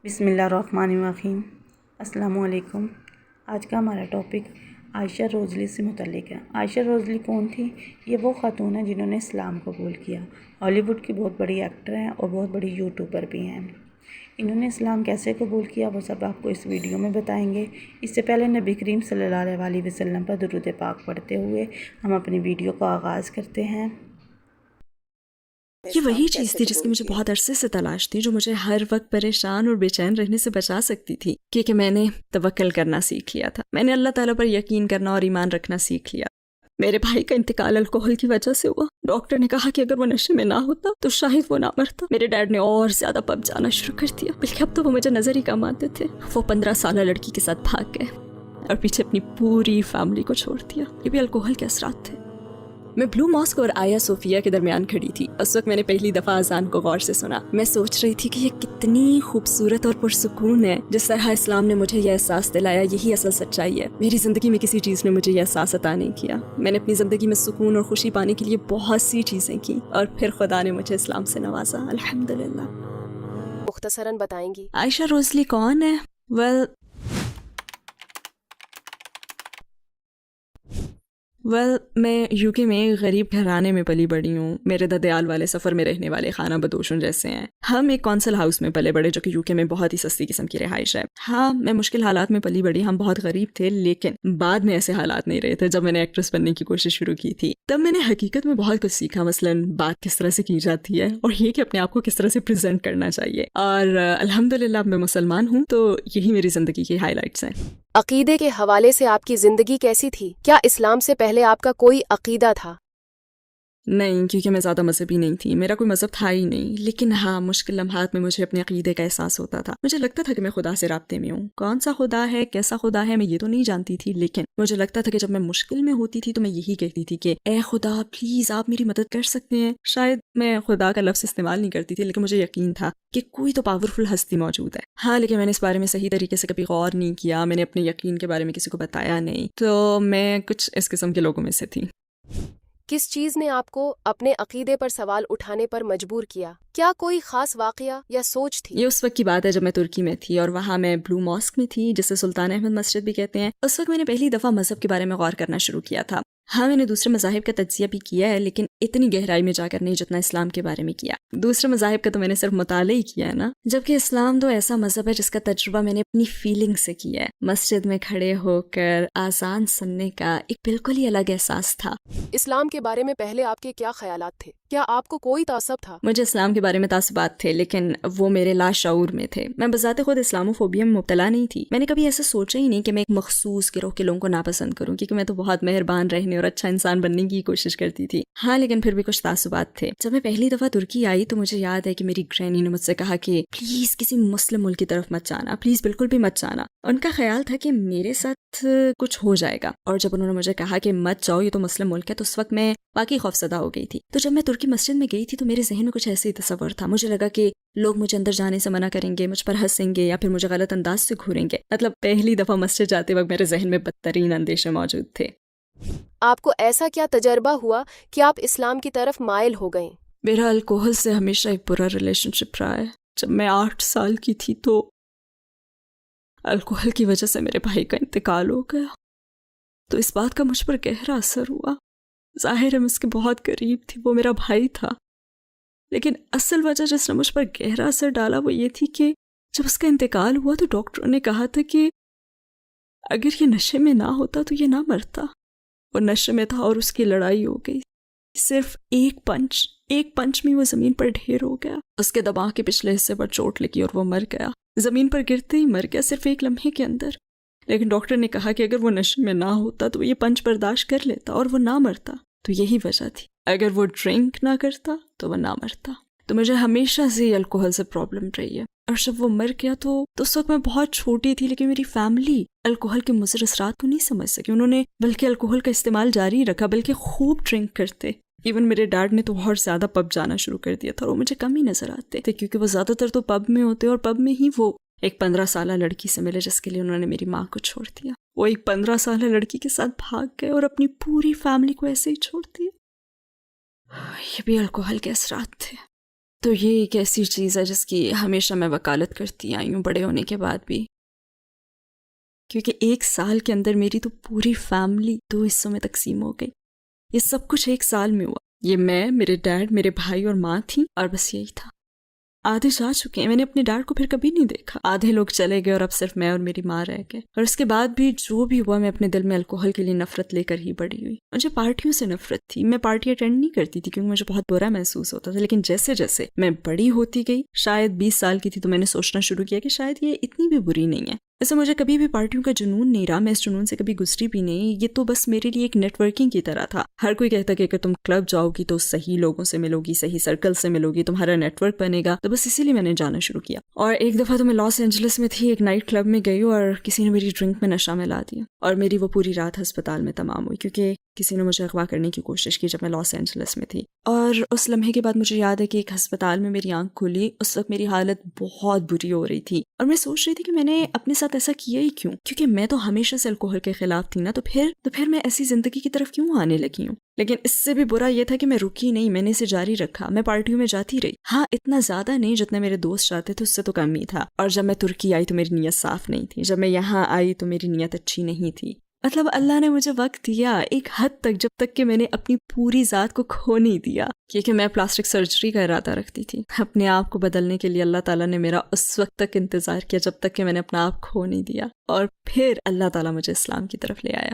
بسم اللہ الرحمن الرحیم۔ السلام علیکم۔ آج کا ہمارا ٹاپک عائشہ روزلی سے متعلق ہے۔ عائشہ روزلی کون تھی؟ یہ وہ خاتون ہیں جنہوں نے اسلام قبول کیا۔ ہالی ووڈ کی بہت بڑی ایکٹر ہیں اور بہت بڑی یوٹیوبر بھی ہیں۔ انہوں نے اسلام کیسے قبول کیا وہ سب آپ کو اس ویڈیو میں بتائیں گے۔ اس سے پہلے نبی کریم صلی اللہ علیہ وسلم پر درود پاک پڑھتے ہوئے ہم اپنی ویڈیو کا آغاز کرتے ہیں۔ یہ وہی چیز تھی جس کی مجھے بہت عرصے سے تلاش تھی، جو مجھے ہر وقت پریشان اور بے چین رہنے سے بچا سکتی تھی، کیونکہ میں نے توکل کرنا سیکھ لیا تھا۔ میں نے اللہ تعالیٰ پر یقین کرنا اور ایمان رکھنا سیکھ لیا۔ میرے بھائی کا انتقال الکوہل کی وجہ سے ہوا۔ ڈاکٹر نے کہا کہ اگر وہ نشے میں نہ ہوتا تو شاید وہ نہ مرتا۔ میرے ڈیڈ نے اور زیادہ پب جانا شروع کر دیا، بلکہ اب تو وہ مجھے نظر ہی کم آتے تھے۔ وہ 15 سالہ لڑکی کے ساتھ بھاگ گئے اور پیچھے اپنی پوری فیملی کو چھوڑ دیا۔ یہ بھی الکوہل کے اثرات تھے۔ میں بلو ماسک اور آیا صوفیہ کے درمیان کھڑی تھی۔ اس وقت میں نے پہلی دفعہ اذان کو غور سے سنا۔ میں سوچ رہی تھی کہ یہ کتنی خوبصورت اور پرسکون ہے۔ جس طرح اسلام نے مجھے یہ احساس دلایا، یہی اصل سچائی ہے۔ میری زندگی میں کسی چیز نے مجھے یہ احساس عطا نہیں کیا۔ میں نے اپنی زندگی میں سکون اور خوشی پانے کے لیے بہت سی چیزیں کی، اور پھر خدا نے مجھے اسلام سے نوازا، الحمدللہ۔ مختصراً بتائیں گی؟ عائشہ روزلی کون ہے؟ میں یو کے میں غریب گھرانے میں پلی بڑی ہوں۔ میرے ددیال والے سفر میں رہنے والے خانہ بدوشوں جیسے ہیں۔ ہم ایک کونسل ہاؤس میں پلے بڑے، جو کہ یو کے میں بہت ہی سستی قسم کی رہائش ہے۔ ہاں، میں مشکل حالات میں پلی بڑی، ہم بہت غریب تھے، لیکن بعد میں ایسے حالات نہیں رہے تھے۔ جب میں نے ایکٹریس بننے کی کوشش شروع کی تھی، تب میں نے حقیقت میں بہت کچھ سیکھا، مثلاً بات کس طرح سے کی جاتی ہے، اور یہ کہ اپنے آپ کو کس طرح سے پریزنٹ کرنا چاہیے۔ اور الحمدللہ اب میں مسلمان ہوں، تو یہی میری زندگی کی ہائی لائٹس ہیں۔ عقیدے کے حوالے سے آپ کی زندگی کیسی تھی؟ کیا اسلام سے پہلے آپ کا کوئی عقیدہ تھا؟ نہیں، کیونکہ میں زیادہ مذہبی نہیں تھی، میرا کوئی مذہب تھا ہی نہیں۔ لیکن ہاں، مشکل لمحات میں مجھے اپنے عقیدے کا احساس ہوتا تھا۔ مجھے لگتا تھا کہ میں خدا سے رابطے میں ہوں۔ کون سا خدا ہے، کیسا خدا ہے، میں یہ تو نہیں جانتی تھی، لیکن مجھے لگتا تھا کہ جب میں مشکل میں ہوتی تھی تو میں یہی کہتی تھی کہ اے خدا، پلیز آپ میری مدد کر سکتے ہیں۔ شاید میں خدا کا لفظ استعمال نہیں کرتی تھی، لیکن مجھے یقین تھا کہ کوئی تو پاورفل ہستی موجود ہے۔ ہاں، لیکن میں نے اس بارے میں صحیح طریقے سے کبھی غور نہیں کیا، میں نے اپنے یقین کے بارے میں کسی کو بتایا نہیں، تو میں کچھ اس قسم کے لوگوں میں سے تھی۔ کس چیز نے آپ کو اپنے عقیدے پر سوال اٹھانے پر مجبور کیا؟ کیا کوئی خاص واقعہ یا سوچ تھی؟ یہ اس وقت کی بات ہے جب میں ترکی میں تھی، اور وہاں میں بلو ماسک میں تھی، جسے سلطان احمد مسجد بھی کہتے ہیں۔ اس وقت میں نے پہلی دفعہ مذہب کے بارے میں غور کرنا شروع کیا تھا۔ ہاں، میں نے دوسرے مذاہب کا تجزیہ بھی کیا ہے، لیکن اتنی گہرائی میں جا کر نہیں جتنا اسلام کے بارے میں کیا۔ دوسرے مذاہب کا تو میں نے صرف مطالعہ ہی کیا ہے نا، جبکہ اسلام تو ایسا مذہب ہے جس کا تجربہ میں نے اپنی فیلنگ سے کیا ہے۔ مسجد میں کھڑے ہو کر اذان سننے کا ایک بالکل ہی الگ احساس تھا۔ اسلام کے بارے میں پہلے آپ کے کیا خیالات تھے؟ کیا آپ کو کوئی تعصب تھا؟ مجھے اسلام کے بارے میں تعصبات تھے، لیکن وہ میرے لاشعور میں تھے۔ میں بذات خود اسلاموفوبیا میں مبتلا نہیں تھی۔ میں نے کبھی ایسا سوچا ہی نہیں کہ میں ایک مخصوص گروہ کے لوگوں کو ناپسند کروں، کیونکہ میں تو بہت مہربان رہنے اور اچھا انسان بننے کی کوشش کرتی تھی۔ ہاں، لیکن پھر بھی کچھ تعصبات تھے۔ جب میں پہلی دفعہ ترکی آئی تو مجھے یاد ہے کہ میری گرینی نے مجھ سے کہا کہ پلیز کسی مسلم ملک کی طرف مت جانا، پلیز بالکل بھی مت جانا۔ ان کا خیال تھا کہ میرے ساتھ کچھ ہو جائے گا، اور جب انہوں نے مجھے کہا کہ مت جاؤ، یہ تو مسلم ملک ہے، تو اس وقت میں باقی خوفزدہ ہو گئی تھی۔ تو جب میں ترکی مسجد میں گئی تھی تو میرے ذہن میں کچھ ایسے ہی تصور تھا۔ مجھے لگا کہ لوگ مجھے اندر جانے سے منع کریں گے، مجھ پر ہنسیں گے، یا پھر مجھے غلط انداز سے گھوریں گے۔ مطلب پہلی دفعہ مسجد جاتے وقت میرے ذہن میں بدترین اندیشے موجود تھے۔ آپ کو ایسا کیا تجربہ ہوا کہ آپ اسلام کی طرف مائل ہو گئیں؟ میرا الکوہل سے ہمیشہ ایک برا ریلیشن شپ رہا ہے۔ جب میں 8 سال کی تھی تو الکوہل کی وجہ سے میرے بھائی کا انتقال ہو گیا، تو اس بات کا مجھ پر گہرا اثر ہوا۔ ظاہر ہے میں اس کے بہت قریب تھی، وہ میرا بھائی تھا، لیکن اصل وجہ جس نے مجھ پر گہرا اثر ڈالا وہ یہ تھی کہ جب اس کا انتقال ہوا تو ڈاکٹروں نے کہا تھا کہ اگر یہ نشے میں نہ ہوتا تو یہ نہ مرتا۔ وہ نشے میں تھا اور اس کی لڑائی ہو گئی، صرف ایک پنچ میں وہ زمین پر ڈھیر ہو گیا۔ اس کے دماغ کے پچھلے حصے پر چوٹ لگی اور وہ مر گیا، زمین پر گرتے ہی مر گیا، صرف ایک لمحے کے اندر۔ لیکن ڈاکٹر نے کہا کہ اگر وہ نشے میں نہ ہوتا تو یہ پنچ برداشت کر لیتا اور وہ نہ مرتا۔ تو یہی وجہ تھی، اگر وہ ڈرنک نہ کرتا تو وہ نہ مرتا۔ تو مجھے ہمیشہ سے الکوہل سے پرابلم رہی ہے، اور جب وہ مر گیا تو اس وقت میں بہت چھوٹی تھی، لیکن میری فیملی الکوہل کے مضر اثرات کو نہیں سمجھ سکی۔ انہوں نے بلکہ الکوہل کا استعمال جاری رکھا، بلکہ خوب ڈرنک کرتے۔ ایون میرے ڈیڈ نے تو اور زیادہ پب جانا شروع کر دیا تھا، اور وہ مجھے کم ہی نظر آتے تھے، کیونکہ وہ زیادہ تر تو پب میں ہوتے، اور پب میں ہی وہ ایک 15 سالہ لڑکی سے ملے جس کے لیے انہوں نے میری ماں کو چھوڑ دیا۔ وہ ایک 15 سالہ لڑکی کے ساتھ بھاگ گئے اور اپنی پوری فیملی کو ایسے ہی چھوڑ دیا۔ یہ بھی الکوہل کے اثرات تھے۔ تو یہ ایک ایسی چیز ہے جس کی ہمیشہ میں وکالت کرتی آئی ہوں بڑے ہونے کے بعد بھی، کیونکہ 1 سال کے اندر میری تو پوری فیملی 2 حصوں میں تقسیم ہو گئی. یہ سب کچھ 1 سال میں ہوا. یہ میں، میرے ڈیڈ، میرے بھائی اور ماں تھیں، اور بس یہی تھا. آدھے جا چکے ہیں، میں نے اپنے ڈیڈ کو پھر کبھی نہیں دیکھا. آدھے لوگ چلے گئے اور اب صرف میں اور میری ماں رہ گئے. اور اس کے بعد بھی جو بھی ہوا، میں اپنے دل میں الکوہل کے لیے نفرت لے کر ہی بڑی ہوئی. مجھے پارٹیوں سے نفرت تھی. میں پارٹی اٹینڈ نہیں کرتی تھی کیونکہ مجھے بہت برا محسوس ہوتا تھا. لیکن جیسے جیسے میں بڑی ہوتی گئی، شاید 20 سال کی تھی تو میں نے سوچنا شروع کیا کہ شاید یہ اتنی بھی بری نہیں ہے. ویسے مجھے کبھی بھی پارٹیوں کا جنون نہیں رہا، میں اس جنون سے کبھی گزری بھی نہیں. یہ تو بس میرے لیے ایک نیٹ ورکنگ کی طرح تھا. ہر کوئی کہتا کہ اگر تم کلب جاؤ گی تو صحیح لوگوں سے ملو گی، صحیح سرکل سے ملو گی، تمہارا نیٹ ورک بنے گا. تو بس اسی لیے میں نے جانا شروع کیا. اور ایک دفعہ تو میں لاس اینجلس میں تھی، ایک نائٹ کلب میں گئی اور کسی نے میری ڈرنک میں نشہ ملا دیا، اور میری وہ پوری رات ہسپتال میں تمام ہوئی کیونکہ کسی نے مجھے اغوا کرنے کی کوشش کی جب میں لاس اینجلس میں تھی. اور اس لمحے کے بعد مجھے یاد ہے کہ ایک ہسپتال میں میری آنکھ کھلی. اس وقت میری حالت بہت بری ہو رہی تھی اور میں سوچ رہی تھی کہ میں نے اپنے ساتھ ایسا کیا ہی کیوں، کیونکہ میں تو ہمیشہ سے الکوہل کے خلاف تھی نا. تو پھر میں ایسی زندگی کی طرف کیوں آنے لگی ہوں. لیکن اس سے بھی برا یہ تھا کہ میں رکی نہیں، میں نے اسے جاری رکھا. میں پارٹیوں میں جاتی رہی، ہاں اتنا زیادہ نہیں جتنے میرے دوست جاتے تھے، اس سے تو کم ہی تھا. اور جب میں ترکی آئی تو میری نیت صاف نہیں تھی. جب میں یہاں آئی تو میری نیت اچھی نہیں تھی. مطلب اللہ نے مجھے وقت دیا ایک حد تک، جب تک کہ میں نے اپنی پوری ذات کو کھو نہیں دیا. کیونکہ میں پلاسٹک سرجری کا ارادہ رکھتی تھی. اپنے آپ کو بدلنے کے لیے اللہ تعالیٰ نے میرا اس وقت تک انتظار کیا جب تک کہ میں نے اپنا آپ کھو نہیں دیا. اور پھر اللہ تعالیٰ مجھے اسلام کی طرف لے آیا.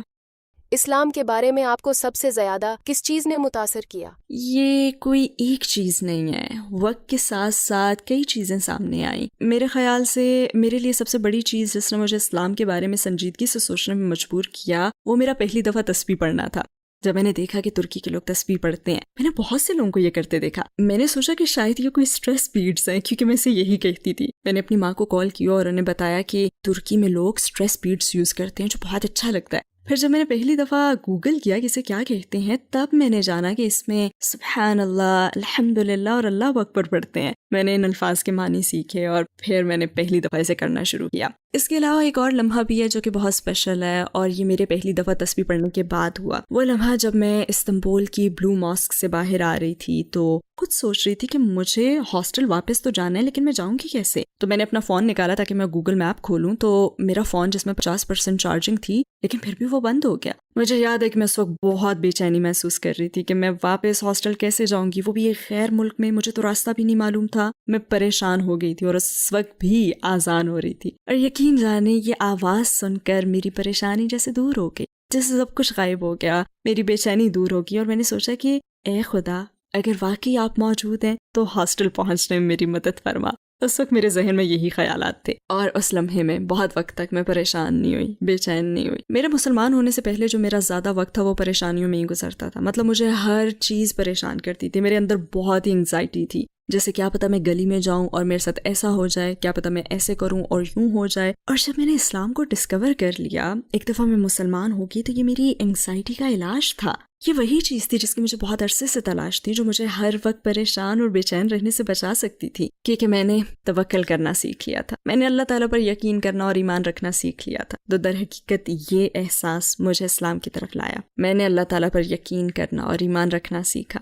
اسلام کے بارے میں آپ کو سب سے زیادہ کس چیز نے متاثر کیا؟ یہ کوئی ایک چیز نہیں ہے، وقت کے ساتھ ساتھ کئی چیزیں سامنے آئیں. میرے خیال سے میرے لیے سب سے بڑی چیز جس نے مجھے اسلام کے بارے میں سنجیدگی سے سوچنے میں مجبور کیا، وہ میرا پہلی دفعہ تسبیح پڑھنا تھا. جب میں نے دیکھا کہ ترکی کے لوگ تسبیح پڑھتے ہیں، میں نے بہت سے لوگوں کو یہ کرتے دیکھا. میں نے سوچا کہ شاید یہ کوئی اسٹریس بیٹس ہیں، کیونکہ میں اسے یہی کہتی تھی. میں نے اپنی ماں کو کال کیا اور انہیں بتایا کہ ترکی میں لوگ اسٹریس بیٹس یوز کرتے ہیں جو بہت اچھا لگتا ہے. پھر جب میں نے پہلی دفعہ گوگل کیا کہ اسے کیا کہتے ہیں، تب میں نے جانا کہ اس میں سبحان اللہ، الحمدللہ اور اللہ اکبر پڑھتے ہیں. میں نے ان الفاظ کے معنی سیکھے اور پھر میں نے پہلی دفعہ اسے کرنا شروع کیا. اس کے علاوہ ایک اور لمحہ بھی ہے جو کہ بہت اسپیشل ہے، اور یہ میرے پہلی دفعہ تسبیح پڑھنے کے بعد ہوا. وہ لمحہ جب میں استنبول کی بلو ماسک سے باہر آ رہی تھی تو خود سوچ رہی تھی کہ مجھے ہاسٹل واپس تو جانا ہے، لیکن میں جاؤں گی کیسے. تو میں نے اپنا فون نکالا تاکہ میں گوگل میپ کھولوں، تو میرا فون جس میں 50% چارجنگ تھی لیکن پھر بھی وہ بند ہو گیا. مجھے یاد ہے کہ میں اس وقت بہت بے چینی محسوس کر رہی تھی کہ میں واپس ہاسٹل کیسے جاؤں گی، وہ بھی ایک غیر ملک میں. مجھے تو راستہ بھی نہیں معلوم تھا. میں پریشان ہو گئی تھی اور اس وقت بھی آذان ہو رہی تھی. اور یقین جانے یہ آواز سن کر میری پریشانی جیسے دور ہو گئی، جیسے سب کچھ غائب ہو گیا، میری بے چینی دور ہو گئی. اور میں نے سوچا کہ اے خدا، اگر واقعی آپ موجود ہیں تو ہاسٹل پہنچنے میں میری مدد فرما. اس وقت میرے ذہن میں یہی خیالات تھے، اور اس لمحے میں بہت وقت تک میں پریشان نہیں ہوئی، بے چین نہیں ہوئی. میرے مسلمان ہونے سے پہلے جو میرا زیادہ وقت تھا وہ پریشانیوں میں ہی گزرتا تھا. مطلب مجھے ہر چیز پریشان کرتی تھی. میرے اندر بہت ہی انگزائٹی تھی، جیسے کیا پتہ میں گلی میں جاؤں اور میرے ساتھ ایسا ہو جائے، کیا پتہ میں ایسے کروں اور یوں ہو جائے. اور جب میں نے اسلام کو ڈسکور کر لیا، ایک دفعہ میں مسلمان ہو گئی، تو یہ میری انگزائٹی کا علاج تھا. یہ وہی چیز تھی جس کی مجھے بہت عرصے سے تلاش تھی، جو مجھے ہر وقت پریشان اور بے چین رہنے سے بچا سکتی تھی. کیونکہ میں نے توکل کرنا سیکھ لیا تھا، میں نے اللہ تعالیٰ پر یقین کرنا اور ایمان رکھنا سیکھ لیا تھا. تو در حقیقت یہ احساس مجھے اسلام کی طرف لایا. میں نے اللہ تعالیٰ پر یقین کرنا اور ایمان رکھنا سیکھا.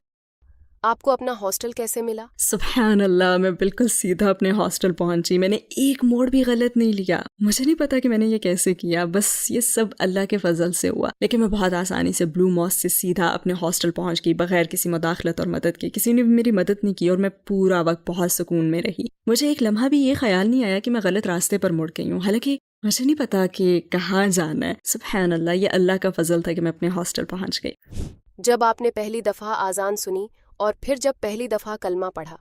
آپ کو اپنا ہاسٹل کیسے ملا؟ سبحان اللہ، میں بالکل سیدھا اپنے ہاسٹل پہنچی. میں نے ایک موڑ بھی غلط نہیں لیا. مجھے نہیں پتا کہ میں نے یہ کیسے کیا، بس یہ سب اللہ کے فضل سے ہوا. لیکن میں بہت آسانی سے بلو ماسک سے سیدھا اپنے ہاسٹل پہنچ گئی بغیر کسی مداخلت اور مدد کے. کسی نے بھی میری مدد نہیں کی اور میں پورا وقت بہت سکون میں رہی. مجھے ایک لمحہ بھی یہ خیال نہیں آیا کہ میں غلط راستے پر مڑ گئی ہوں، حالانکہ مجھے نہیں پتا کہ کہاں جانا ہے. سبحان اللہ، یہ اللہ کا فضل تھا کہ میں اپنے ہاسٹل پہنچ گئی. جب آپ نے پہلی دفعہ آذان سنی اور پھر جب پہلی دفعہ کلمہ پڑھا،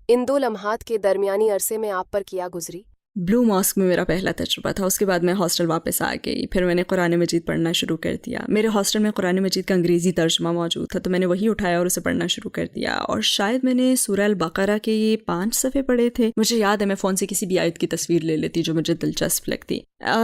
ان 2 لمحات کے درمیانی عرصے میں آپ پر کیا گزری؟ بلو ماسک میں میرا پہلا تجربہ تھا. اس کے بعد میں ہاسٹل واپس آ گئی. پھر میں نے قرآن مجید پڑھنا شروع کر دیا. میرے ہاسٹل میں قرآن مجید کا انگریزی ترجمہ موجود تھا، تو میں نے وہی اٹھایا اور اسے پڑھنا شروع کر دیا. اور شاید میں نے سورہ البقرہ کے یہ 5 صفحے پڑھے تھے. مجھے یاد ہے میں فون سے کسی بھی آیت کی تصویر لے لیتی جو مجھے دلچسپ لگتی.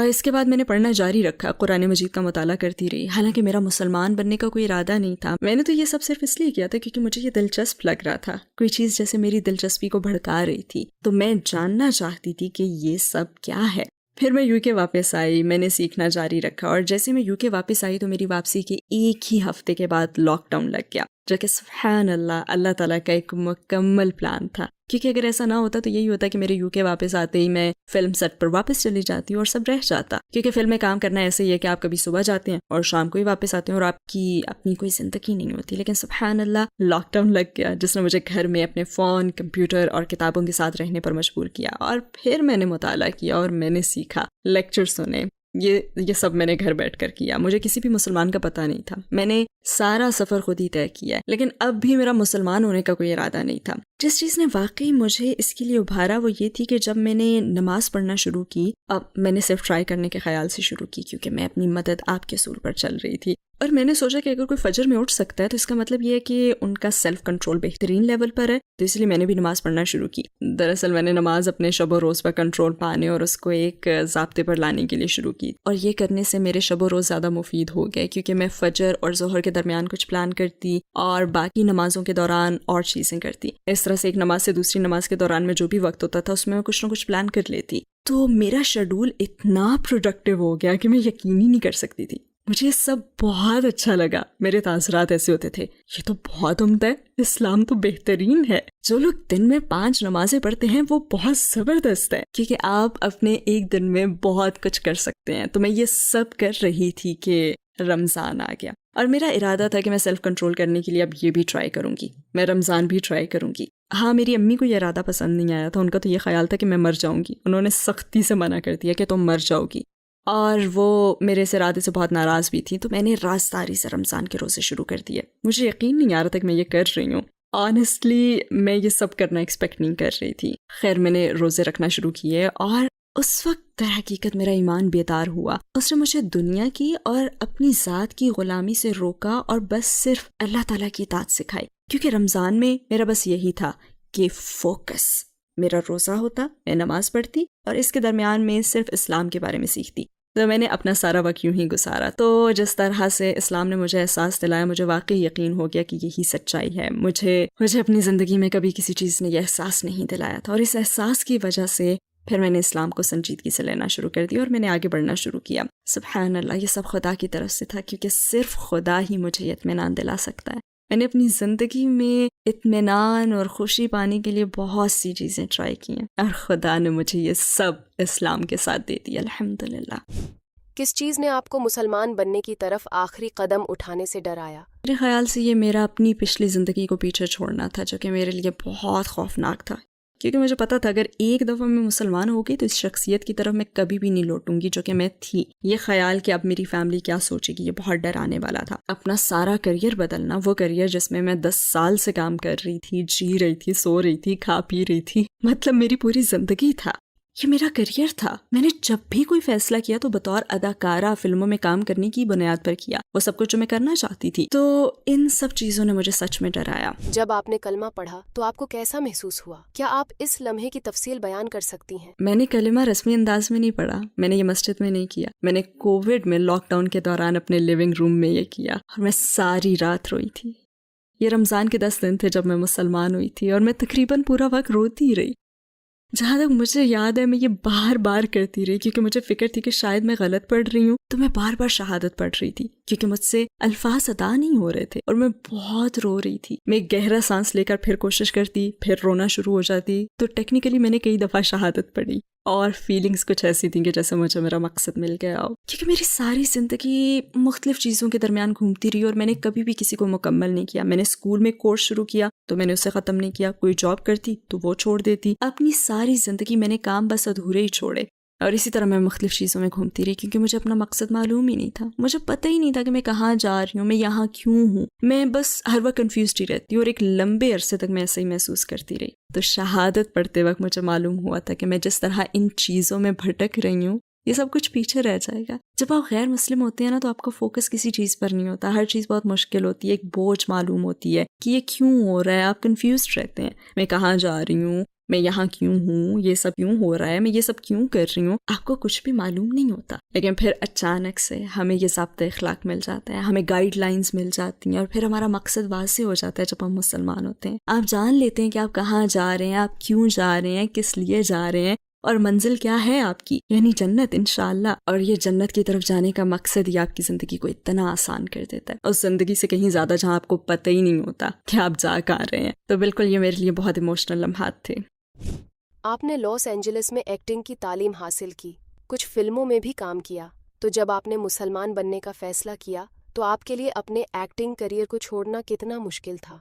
اس کے بعد میں نے پڑھنا جاری رکھا، قرآن مجید کا مطالعہ کرتی رہی. حالانکہ میرا مسلمان بننے کا کوئی ارادہ نہیں تھا. میں نے تو یہ سب صرف اس لیے کیا تھا کیونکہ مجھے یہ دلچسپ لگ رہا تھا. کوئی چیز جیسے میری دلچسپی کو بھڑکا رہی تھی، تو میں جاننا چاہتی تھی کہ یہ سب کیا ہے. پھر میں یو کے واپس آئی. میں نے سیکھنا جاری رکھا، اور جیسے میں یو کے واپس آئی تو میری واپسی کے ایک ہی ہفتے کے بعد لاک ڈاؤن لگ گیا، جو کہ سبحان اللہ، اللہ تعالیٰ کا ایک مکمل پلان تھا. کیونکہ اگر ایسا نہ ہوتا تو یہی ہوتا کہ میرے UK واپس آتے ہی میں فلم سیٹ پر واپس چلی جاتی ہوں اور سب رہ جاتا. کیونکہ فلم میں کام کرنا ایسے ہی ہے کہ آپ کبھی صبح جاتے ہیں اور شام کو ہی واپس آتے ہیں اور آپ کی اپنی کوئی زندگی نہیں ہوتی. لیکن سبحان اللہ لاک ڈاؤن لگ گیا جس نے مجھے گھر میں اپنے فون، کمپیوٹر اور کتابوں کے ساتھ رہنے پر مجبور کیا. اور پھر میں نے مطالعہ کیا اور میں نے سیکھا، لیکچر سنے. یہ سب میں نے گھر بیٹھ کر کیا. مجھے کسی بھی مسلمان کا پتہ نہیں تھا. میں نے سارا سفر خود ہی طے کیا ہے. لیکن اب بھی میرا مسلمان ہونے کا کوئی ارادہ نہیں تھا. جس چیز نے واقعی مجھے اس کے لیے ابھارا وہ یہ تھی کہ جب میں نے نماز پڑھنا شروع کی، اب میں نے صرف ٹرائی کرنے کے خیال سے شروع کی کیونکہ میں اپنی مدد آپ کے اصول پر چل رہی تھی. اور میں نے سوچا کہ اگر کوئی فجر میں اٹھ سکتا ہے تو اس کا مطلب یہ ہے کہ ان کا سیلف کنٹرول بہترین لیول پر ہے. تو اس لیے میں نے بھی نماز پڑھنا شروع کی. دراصل میں نے نماز اپنے شب و روز پر کنٹرول پانے اور اس کو ایک ضابطے پر لانے کے لیے شروع کی. اور یہ کرنے سے میرے شب و روز زیادہ مفید ہو گئے کیونکہ میں فجر اور ظہر کے درمیان کچھ پلان کرتی اور باقی نمازوں کے دوران اور چیزیں کرتی. اس طرح سے ایک نماز سے دوسری نماز کے دوران میں جو بھی وقت ہوتا تھا اس میں کچھ نہ کچھ پلان کر لیتی. تو میرا شیڈول اتنا پروڈکٹیو ہو گیا کہ میں یقین ہی نہیں کر سکتی تھی. مجھے یہ سب بہت اچھا لگا. میرے تاثرات ایسے ہوتے تھے، یہ تو بہت عمدہ ہے، اسلام تو بہترین ہے. جو لوگ دن میں 5 نمازیں پڑھتے ہیں وہ بہت زبردست ہے کیونکہ آپ اپنے ایک دن میں بہت کچھ کر سکتے ہیں. تو میں یہ سب کر رہی تھی کہ رمضان آ گیا اور میرا ارادہ تھا کہ میں سیلف کنٹرول کرنے کے لیے اب یہ بھی ٹرائی کروں گی، میں رمضان بھی ٹرائی کروں گی. ہاں، میری امی کو یہ ارادہ پسند نہیں آیا تھا. ان کا تو یہ خیال تھا کہ میں مر جاؤں گی. انہوں نے سختی سے منع کر دیا کہ تم مر جاؤ گی اور وہ میرے اس ارادے سے بہت ناراض بھی تھی. تو میں نے رازداری سے رمضان کے روزے شروع کر دیے. مجھے یقین نہیں آ رہا تھا کہ میں یہ کر رہی ہوں. آنیسٹلی میں یہ سب کرنا ایکسپیکٹ نہیں کر رہی تھی. خیر میں نے روزے رکھنا شروع کیے اور اس وقت در حقیقت میرا ایمان بیدار ہوا. اس نے مجھے دنیا کی اور اپنی ذات کی غلامی سے روکا اور بس صرف اللہ تعالیٰ کی اطاعت سکھائی. کیونکہ رمضان میں میرا بس یہی تھا کہ فوکس. میرا روزہ ہوتا، میں نماز پڑھتی اور اس کے درمیان میں صرف اسلام کے بارے میں سیکھتی. تو میں نے اپنا سارا وقت یوں ہی گزارا. تو جس طرح سے اسلام نے مجھے احساس دلایا، مجھے واقعی یقین ہو گیا کہ یہی سچائی ہے. مجھے اپنی زندگی میں کبھی کسی چیز نے یہ احساس نہیں دلایا تھا اور اس احساس کی وجہ سے پھر میں نے اسلام کو سنجیدگی سے لینا شروع کر دیا اور میں نے آگے بڑھنا شروع کیا. سبحان اللہ، یہ سب خدا کی طرف سے تھا کیونکہ صرف خدا ہی مجھے یہ اطمینان دلا سکتا ہے. میں نے اپنی زندگی میں اطمینان اور خوشی پانے کے لیے بہت سی چیزیں ٹرائی کی ہیں اور خدا نے مجھے یہ سب اسلام کے ساتھ دے دیا، الحمدللہ. کس چیز نے آپ کو مسلمان بننے کی طرف آخری قدم اٹھانے سے ڈرایا؟ میرے خیال سے یہ میرا اپنی پچھلی زندگی کو پیچھے چھوڑنا تھا جو کہ میرے لیے بہت خوفناک تھا. کیونکہ مجھے پتا تھا اگر ایک دفعہ میں مسلمان ہو گئی تو اس شخصیت کی طرف میں کبھی بھی نہیں لوٹوں گی جو کہ میں تھی. یہ خیال کہ اب میری فیملی کیا سوچے گی یہ بہت ڈرانے والا تھا. اپنا سارا کریئر بدلنا، وہ کریئر جس میں 10 سال سے کام کر رہی تھی، جی رہی تھی، سو رہی تھی، کھا پی رہی تھی، مطلب میری پوری زندگی تھا. یہ میرا کریئر تھا. میں نے جب بھی کوئی فیصلہ کیا تو بطور اداکارہ فلموں میں کام کرنے کی بنیاد پر کیا، وہ سب کچھ جو میں کرنا چاہتی تھی. تو ان سب چیزوں نے مجھے سچ میں ڈرایا. جب آپ نے کلمہ پڑھا تو آپ کو کیسا محسوس ہوا؟ کیا آپ اس لمحے کی تفصیل بیان کر سکتی ہیں؟ میں نے کلمہ رسمی انداز میں نہیں پڑھا. میں نے یہ مسجد میں نہیں کیا. میں نے کووڈ میں لاک ڈاؤن کے دوران اپنے لیونگ روم میں یہ کیا اور میں ساری رات روئی تھی. یہ رمضان کے 10 دن تھے جب میں مسلمان ہوئی تھی اور میں تقریباً پورا وقت روتی رہی. جہاں تک مجھے یاد ہے میں یہ بار بار کرتی رہی کیونکہ مجھے فکر تھی کہ شاید میں غلط پڑھ رہی ہوں. تو میں بار بار شہادت پڑھ رہی تھی کیونکہ مجھ سے الفاظ ادا نہیں ہو رہے تھے اور میں بہت رو رہی تھی. میں گہرا سانس لے کر پھر کوشش کرتی، پھر رونا شروع ہو جاتی. تو ٹیکنیکلی میں نے کئی دفعہ شہادت پڑھی اور فیلنگز کچھ ایسی تھیں کہ جیسے مجھے میرا مقصد مل گیا ہو. کیونکہ میری ساری زندگی مختلف چیزوں کے درمیان گھومتی رہی اور میں نے کبھی بھی کسی کو مکمل نہیں کیا. میں نے اسکول میں کورس شروع کیا تو میں نے اسے ختم نہیں کیا. کوئی جاب کرتی تو وہ چھوڑ دیتی. اپنی ساری زندگی میں نے کام بس ادھورے ہی چھوڑے اور اسی طرح میں مختلف چیزوں میں گھومتی رہی کیونکہ مجھے اپنا مقصد معلوم ہی نہیں تھا. مجھے پتہ ہی نہیں تھا کہ میں کہاں جا رہی ہوں، میں یہاں کیوں ہوں. میں بس ہر وقت کنفیوزڈ ہی رہتی اور ایک لمبے عرصے تک میں ایسے ہی محسوس کرتی رہی. تو شہادت پڑھتے وقت مجھے معلوم ہوا تھا کہ میں جس طرح ان چیزوں میں بھٹک رہی ہوں یہ سب کچھ پیچھے رہ جائے گا. جب آپ غیر مسلم ہوتے ہیں نا تو آپ کا فوکس کسی چیز پر نہیں ہوتا. ہر چیز بہت مشکل ہوتی ہے، ایک بوجھ معلوم ہوتی ہے کہ یہ کیوں ہو رہا ہے. آپ کنفیوزڈ رہتے ہیں، میں کہاں جا رہی ہوں، میں یہاں کیوں ہوں، یہ سب کیوں ہو رہا ہے، میں یہ سب کیوں کر رہی ہوں. آپ کو کچھ بھی معلوم نہیں ہوتا. لیکن پھر اچانک سے ہمیں یہ ضابطۂ اخلاق مل جاتا ہے، ہمیں گائیڈ لائنز مل جاتی ہیں اور پھر ہمارا مقصد واضح ہو جاتا ہے. جب ہم مسلمان ہوتے ہیں آپ جان لیتے ہیں کہ آپ کہاں جا رہے ہیں، آپ کیوں جا رہے ہیں، کس لیے جا رہے ہیں. اور منزل کیا ہے آپ کی؟ یعنی جنت انشاءاللہ. اور یہ جنت کی طرف جانے کا مقصد ہی آپ کی زندگی کو اتنا آسان کر دیتا ہے، اس زندگی سے کہیں زیادہ جہاں آپ کو پتہ ہی نہیں ہوتا کہ آپ جا کہاں رہے ہیں. تو بالکل یہ میرے لیے بہت ایموشنل لمحات تھے. آپ نے لاس اینجلس میں ایکٹنگ کی تعلیم حاصل کی، کچھ فلموں میں بھی کام کیا، تو جب آپ نے مسلمان بننے کا فیصلہ کیا تو آپ کے لیے اپنے ایکٹنگ کریئر کو چھوڑنا کتنا مشکل تھا؟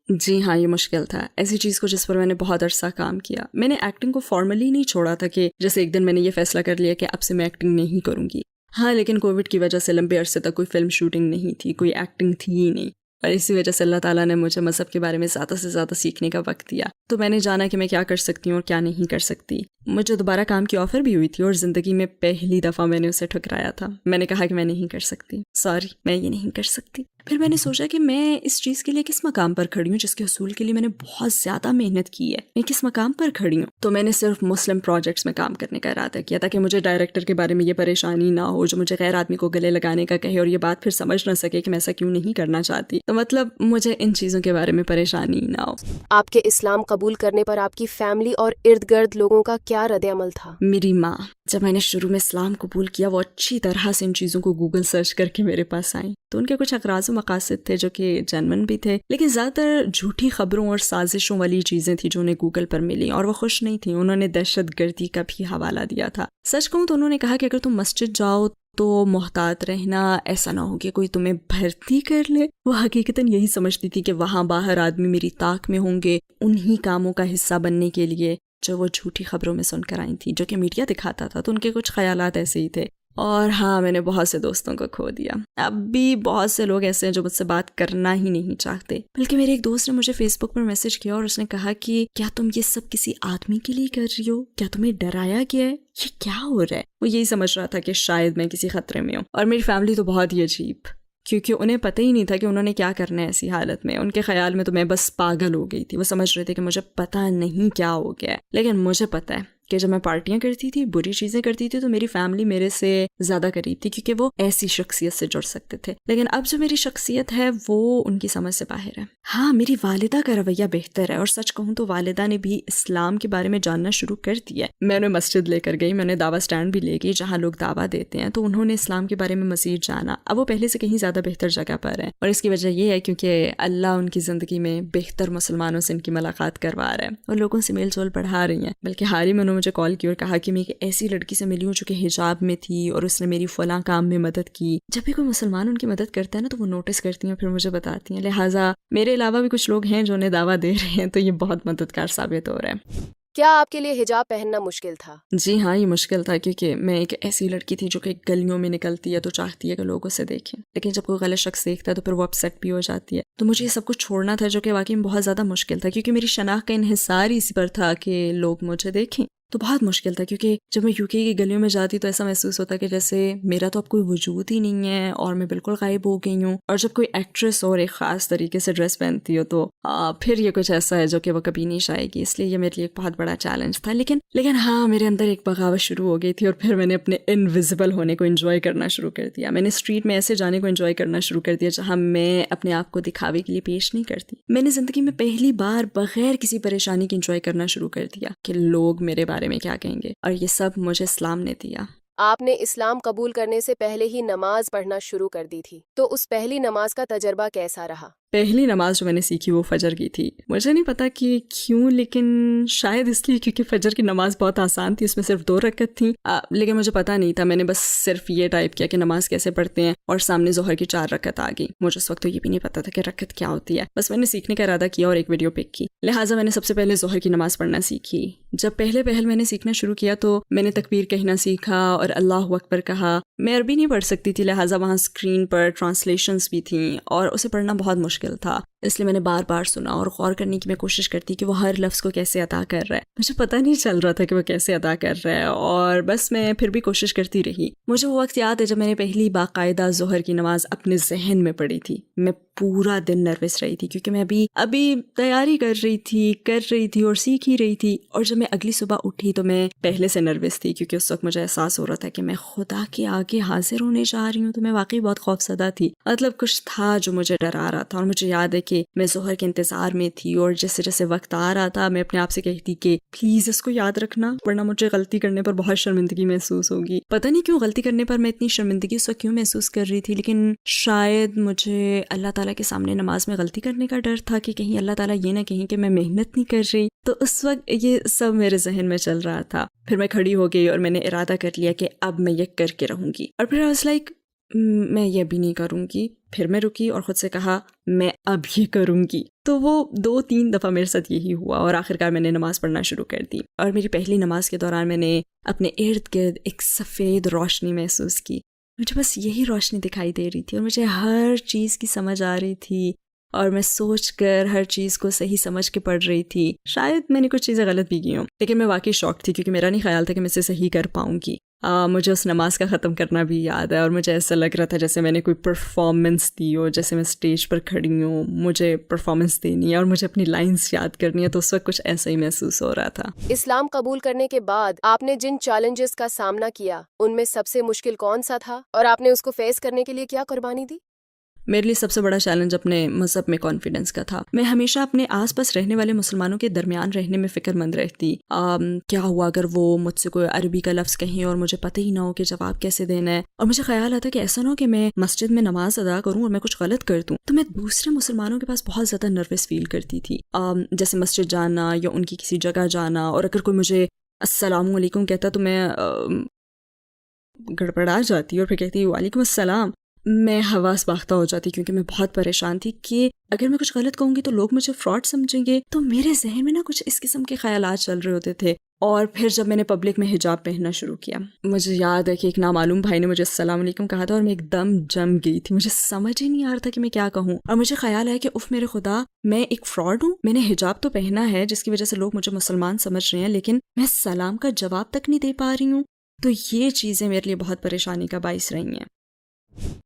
جی ہاں، یہ مشکل تھا. ایسی چیز کو جس پر میں نے بہت عرصہ کام کیا. میں نے ایکٹنگ کو فارملی نہیں چھوڑا تھا کہ جیسے ایک دن میں نے یہ فیصلہ کر لیا کہ اب سے میں ایکٹنگ نہیں کروں گی. ہاں، لیکن کووڈ کی وجہ سے لمبے عرصے تک کوئی فلم شوٹنگ نہیں تھی، کوئی ایکٹنگ تھی ہی نہیں، اور اسی وجہ سے اللہ تعالیٰ نے مجھے مذہب کے بارے میں زیادہ سے زیادہ سیکھنے کا وقت دیا. تو میں نے جانا کہ میں کیا کر سکتی ہوں اور کیا نہیں کر سکتی. مجھے دوبارہ کام کی آفر بھی ہوئی تھی اور زندگی میں پہلی دفعہ میں نے اسے ٹھکرایا تھا. میں نے کہا کہ میں نہیں کر سکتی، سوری میں یہ نہیں کر سکتی. پھر میں نے سوچا کہ میں اس چیز کے لیے کس مقام پر کھڑی ہوں جس کے حصول کے لیے میں نے بہت زیادہ محنت کی ہے، میں کس مقام پر کھڑی ہوں. تو میں نے صرف مسلم پروجیکٹس میں کام کرنے کا ارادہ کیا تاکہ مجھے ڈائریکٹر کے بارے میں یہ پریشانی نہ ہو جو مجھے غیر آدمی کو گلے لگانے کا کہے اور یہ بات پھر سمجھ نہ سکے کہ میں ایسا کیوں نہیں کرنا چاہتی. تو مطلب مجھے ان چیزوں کے بارے میں پریشانی نہ ہو. آپ کے اسلام قبول کرنے پر آپ کی فیملی اور ارد گرد لوگوں کا کیا رد عمل تھا؟ میری ماں، جب میں نے شروع میں اسلام قبول کیا، وہ اچھی طرح سے ان چیزوں کو گوگل سرچ کر کے میرے پاس آئیں. تو ان کے کچھ اغراض و مقاصد تھے جو کہ جینون بھی تھے، لیکن زیادہ تر جھوٹی خبروں اور سازشوں والی چیزیں تھیں جو انہیں گوگل پر ملی، اور وہ خوش نہیں تھیں. انہوں نے دہشت گردی کا بھی حوالہ دیا تھا. سچ کہوں تو انہوں نے کہا کہ اگر تم مسجد جاؤ تو محتاط رہنا، ایسا نہ ہو کہ کوئی تمہیں بھرتی کر لے. وہ حقیقتاً یہی سمجھتی تھی کہ وہاں باہر آدمی میری طاق میں ہوں گے انہی کاموں کا حصہ بننے کے لیے جو وہ جھوٹی خبروں میں سن کر آئی تھی، جو کہ میڈیا دکھاتا تھا. تو ان کے کچھ خیالات ایسے ہی تھے. اور ہاں، میں نے بہت سے دوستوں کو کھو دیا. اب بھی بہت سے لوگ ایسے ہیں جو مجھ سے بات کرنا ہی نہیں چاہتے. بلکہ میرے ایک دوست نے مجھے فیس بک پر میسج کیا اور اس نے کہا کہ کیا تم یہ سب کسی آدمی کے لیے کر رہی ہو؟ کیا تمہیں ڈرایا گیا ہے؟ یہ کیا ہو رہا ہے؟ وہ یہی سمجھ رہا تھا کہ شاید میں کسی خطرے میں ہوں. اور میری فیملی تو بہت ہی عجیب، کیونکہ انہیں پتہ ہی نہیں تھا کہ انہوں نے کیا کرنا ہے ایسی حالت میں. ان کے خیال میں تو میں بس پاگل ہو گئی تھی. وہ سمجھ رہے تھے کہ مجھے پتہ نہیں کیا ہو گیا ہے، لیکن مجھے پتہ ہے کہ جب میں پارٹیاں کرتی تھی، بری چیزیں کرتی تھی، تو میری فیملی میرے سے زیادہ قریب تھی کیونکہ وہ ایسی شخصیت سے جڑ سکتے تھے. لیکن اب جو میری شخصیت ہے وہ ان کی سمجھ سے باہر ہے. ہاں، میری والدہ کا رویہ بہتر ہے، اور سچ کہوں تو والدہ نے بھی اسلام کے بارے میں جاننا شروع کر دیا ہے. میں انہیں مسجد لے کر گئی، میں انہیں دعویٰ اسٹینڈ بھی لے گئی جہاں لوگ دعویٰ دیتے ہیں، تو انہوں نے اسلام کے بارے میں مزید جانا. اب وہ پہلے سے کہیں زیادہ بہتر جگہ پر ہیں، اور اس کی وجہ یہ ہے کیونکہ اللہ ان کی زندگی میں بہتر مسلمانوں سے ان کی ملاقات کروا رہا ہے اور لوگوں سے میل جول بڑھا رہی ہیں. بلکہ حال ہی میں انہوں نے مجھے کال کی اور کہا کہ میں ایک ایسی لڑکی سے ملی ہوں جو کہ حجاب میں تھی اور اس نے میری فلاں کام میں مدد کی. جب بھی کوئی مسلمان ان کی مدد کرتا ہے نا تو وہ نوٹس کرتی ہیں، پھر مجھے بتاتی ہیں. لہٰذا میرے علاوہ بھی کچھ لوگ ہیں جو انہیں دعویٰ دے رہے ہیں، تو یہ بہت مددگار ثابت ہو رہا ہے. کیا آپ کے لیے حجاب پہننا مشکل تھا؟ جی ہاں، یہ مشکل تھا کیونکہ میں ایک ایسی لڑکی تھی جو کہ گلیوں میں نکلتی ہے تو چاہتی ہے کہ لوگ اسے دیکھیں، لیکن جب کوئی غلط شخص دیکھتا ہے تو پھر وہ اپسیٹ بھی ہو جاتی ہے. تو مجھے یہ سب کچھ چھوڑنا تھا جو کہ واقعی میں بہت زیادہ مشکل تھا کیونکہ میری شناخت کا انحصار اسی پر تھا کہ لوگ مجھے دیکھیں. تو بہت مشکل تھا کیونکہ جب میں یو کے کی گلیوں میں جاتی تو ایسا محسوس ہوتا کہ جیسے میرا تو اب کوئی وجود ہی نہیں ہے اور میں بالکل غائب ہو گئی ہوں. اور جب کوئی ایکٹریس اور ایک خاص طریقے سے ڈریس پہنتی ہو تو پھر یہ کچھ ایسا ہے جو کہ وہ کبھی نہیں شائے گی. اس لیے یہ میرے لیے ایک بہت بڑا چیلنج تھا. لیکن ہاں، میرے اندر ایک بغاوت شروع ہو گئی تھی اور پھر میں نے اپنے انویزیبل ہونے کو انجوائے کرنا شروع کر دیا. میں نے اسٹریٹ میں ایسے جانے کو انجوائے کرنا شروع کر دیا جہاں میں اپنے آپ کو دکھاوے کے لیے پیش نہیں کرتی. میں نے زندگی میں پہلی بار بغیر کسی پریشانی کے انجوائے کرنا شروع کر دیا کہ لوگ میرے بارے میں کیا کہیں گے، اور یہ سب مجھے اسلام نے دیا. آپ نے اسلام قبول کرنے سے پہلے ہی نماز پڑھنا شروع کر دی تھی، تو اس پہلی نماز کا تجربہ کیسا رہا؟ پہلی نماز جو میں نے سیکھی وہ فجر کی تھی. مجھے نہیں پتا کہ کیوں، لیکن شاید اس لیے کیونکہ فجر کی نماز بہت آسان تھی، اس میں صرف 2 رکعت تھیں. لیکن مجھے پتا نہیں تھا. میں نے بس صرف یہ ٹائپ کیا کہ نماز کیسے پڑھتے ہیں اور سامنے ظہر کی 4 رکعت آ گئی. مجھے اس وقت تو یہ بھی نہیں پتا تھا کہ رکعت کیا ہوتی ہے. بس میں نے سیکھنے کا ارادہ کیا اور ایک ویڈیو پک کی. لہٰذا میں نے سب سے پہلے ظہر کی نماز پڑھنا سیکھی. جب پہل میں نے سیکھنا شروع کیا تو میں نے تکبیر کہنا سیکھا اور اللہ اکبر کہا. میں عربی نہیں پڑھ سکتی تھی، لہٰذا وہاں اسکرین پر ٹرانسلیشنز بھی تھیں اور اسے پڑھنا بہت مشکل تھا. اس لیے میں نے بار بار سنا اور غور کرنے کی میں کوشش کرتی کہ وہ ہر لفظ کو کیسے ادا کر رہا ہے. مجھے پتہ نہیں چل رہا تھا کہ وہ کیسے ادا کر رہا ہے، اور بس میں پھر بھی کوشش کرتی رہی. مجھے وہ وقت یاد ہے جب میں نے پہلی باقاعدہ ظہر کی نماز اپنے ذہن میں پڑھی تھی. میں پورا دن نروس رہی تھی کیونکہ میں ابھی تیاری کر رہی تھی اور سیکھ ہی رہی تھی. اور جب میں اگلی صبح اٹھی تو میں پہلے سے نروس تھی کیونکہ اس وقت مجھے احساس ہو رہا تھا کہ میں خدا کے آگے حاضر ہونے جا رہی ہوں. تو میں واقعی بہت خوفزدہ تھی. مطلب کچھ تھا جو مجھے ڈرا رہا تھا. اور مجھے یاد ہے کہ کہ میں ظہر کے انتظار میں تھی اور جیسے جیسے وقت آ رہا تھا میں اپنے آپ سے کہتی کہ پلیز اس کو یاد رکھنا ورنہ مجھے غلطی کرنے پر بہت شرمندگی محسوس ہوگی. پتہ نہیں کیوں غلطی کرنے پر میں اتنی شرمندگی اس وقت کیوں محسوس کر رہی تھی, لیکن شاید مجھے اللہ تعالیٰ کے سامنے نماز میں غلطی کرنے کا ڈر تھا کہ کہیں اللہ تعالیٰ یہ نہ کہیں کہ میں محنت نہیں کر رہی. تو اس وقت یہ سب میرے ذہن میں چل رہا تھا. پھر میں کھڑی ہو گئی اور میں نے ارادہ کر لیا کہ اب میں یہ کر کے رہوں گی, اور پھر I was like میں یہ بھی نہیں کروں گی. پھر میں رکی اور خود سے کہا میں اب یہ کروں گی. تو وہ 2-3 دفعہ میرے ساتھ یہی ہوا اور آخرکار میں نے نماز پڑھنا شروع کر دی. اور میری پہلی نماز کے دوران میں نے اپنے ارد گرد ایک سفید روشنی محسوس کی. مجھے بس یہی روشنی دکھائی دے رہی تھی اور مجھے ہر چیز کی سمجھ آ رہی تھی اور میں سوچ کر ہر چیز کو صحیح سمجھ کے پڑھ رہی تھی. شاید میں نے کچھ چیزیں غلط بھی کی ہوں, لیکن میں واقعی شوق تھی کیونکہ میرا نہیں خیال تھا کہ میں اسے صحیح کر پاؤں گی. مجھے اس نماز کا ختم کرنا بھی یاد ہے اور مجھے ایسا لگ رہا تھا جیسے میں نے کوئی پرفارمنس دی ہو, جیسے میں اسٹیج پر کھڑی ہوں, مجھے پرفارمنس دینی ہے اور مجھے اپنی لائنز یاد کرنی ہے. تو اس وقت کچھ ایسا ہی محسوس ہو رہا تھا. اسلام قبول کرنے کے بعد آپ نے جن چیلنجز کا سامنا کیا ان میں سب سے مشکل کون سا تھا اور آپ نے اس کو فیس کرنے کے لیے کیا قربانی دی؟ میرے لیے سب سے بڑا چیلنج اپنے مذہب میں کانفیڈنس کا تھا. میں ہمیشہ اپنے آس پاس رہنے والے مسلمانوں کے درمیان رہنے میں فکر مند رہتی. کیا ہوا اگر وہ مجھ سے کوئی عربی کا لفظ کہیں اور مجھے پتہ ہی نہ ہو کہ جواب کیسے دینا ہے, اور مجھے خیال آتا کہ ایسا نہ ہو کہ میں مسجد میں نماز ادا کروں اور میں کچھ غلط کر دوں. تو میں دوسرے مسلمانوں کے پاس بہت زیادہ نروس فیل کرتی تھی, جیسے مسجد جانا یا ان کی کسی جگہ جانا, اور اگر کوئی مجھے السلام علیکم کہتا تو میں گڑبڑا جاتی اور پھر کہتی وعلیکم السلام. میں حواس باختہ ہو جاتی کیونکہ میں بہت پریشان تھی کہ اگر میں کچھ غلط کہوں گی تو لوگ مجھے فراڈ سمجھیں گے. تو میرے ذہن میں نا کچھ اس قسم کے خیالات چل رہے ہوتے تھے. اور پھر جب میں نے پبلک میں حجاب پہننا شروع کیا, مجھے یاد ہے کہ ایک نامعلوم بھائی نے مجھے السلام علیکم کہا تھا اور میں ایک دم جم گئی تھی. مجھے سمجھ ہی نہیں آ رہا تھا کہ میں کیا کہوں, اور مجھے خیال آیا کہ اف میرے خدا, میں ایک فراڈ ہوں. میں نے حجاب تو پہنا ہے جس کی وجہ سے لوگ مجھے مسلمان سمجھ رہے ہیں, لیکن میں سلام کا جواب تک نہیں دے پا رہی ہوں. تو یہ چیزیں میرے لیے بہت پریشانی کا باعث رہی ہیں.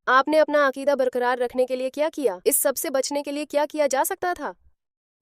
آپ نے اپنا عقیدہ برقرار رکھنے کے لیے کیا کیا؟ اس سب سے بچنے کے لیے کیا کیا جا سکتا تھا؟